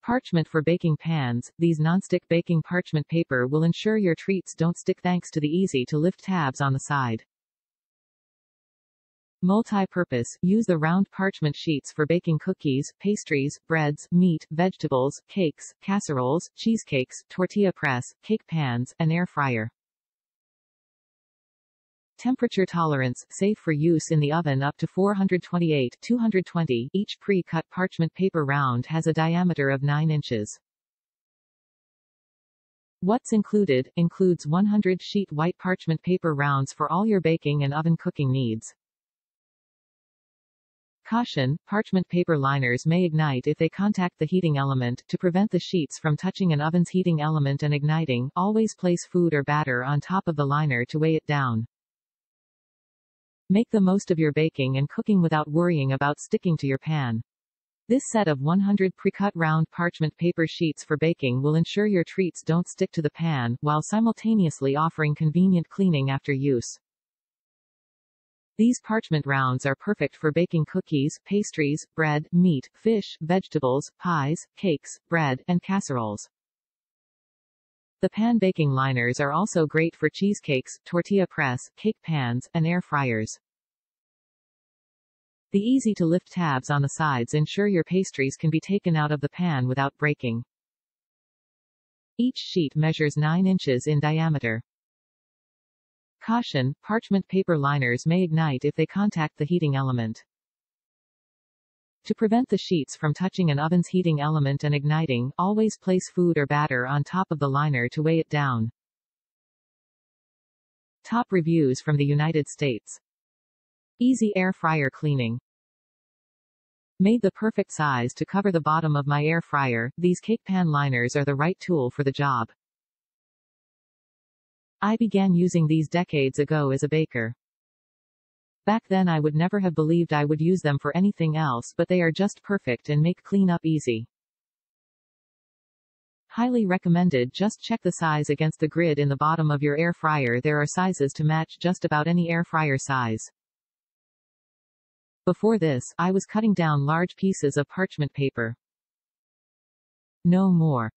Parchment for baking pans. These nonstick baking parchment paper will ensure your treats don't stick thanks to the easy-to-lift tabs on the side. Multi-purpose. Use the round parchment sheets for baking cookies, pastries, breads, meat, vegetables, cakes, casseroles, cheesecakes, tortilla press, cake pans, and air fryer. Temperature tolerance. Safe for use in the oven up to 428-220. Each pre-cut parchment paper round has a diameter of 9 inches. What's included? Includes 100 sheet white parchment paper rounds for all your baking and oven cooking needs. Caution: parchment paper liners may ignite if they contact the heating element. To prevent the sheets from touching an oven's heating element and igniting, always place food or batter on top of the liner to weigh it down. Make the most of your baking and cooking without worrying about sticking to your pan. This set of 100 pre-cut round parchment paper sheets for baking will ensure your treats don't stick to the pan, while simultaneously offering convenient cleaning after use. These parchment rounds are perfect for baking cookies, pastries, bread, meat, fish, vegetables, pies, cakes, bread, and casseroles. The pan baking liners are also great for cheesecakes, tortilla press, cake pans, and air fryers. The easy-to-lift tabs on the sides ensure your pastries can be taken out of the pan without breaking. Each sheet measures 9 inches in diameter. Caution: parchment paper liners may ignite if they contact the heating element. To prevent the sheets from touching an oven's heating element and igniting, always place food or batter on top of the liner to weigh it down. Top reviews from the United States. Easy air fryer cleaning. Made the perfect size to cover the bottom of my air fryer, these cake pan liners are the right tool for the job. I began using these decades ago as a baker. Back then I would never have believed I would use them for anything else, but they are just perfect and make cleanup easy. Highly recommended. Just check the size against the grid in the bottom of your air fryer. There are sizes to match just about any air fryer size. Before this, I was cutting down large pieces of parchment paper. No more.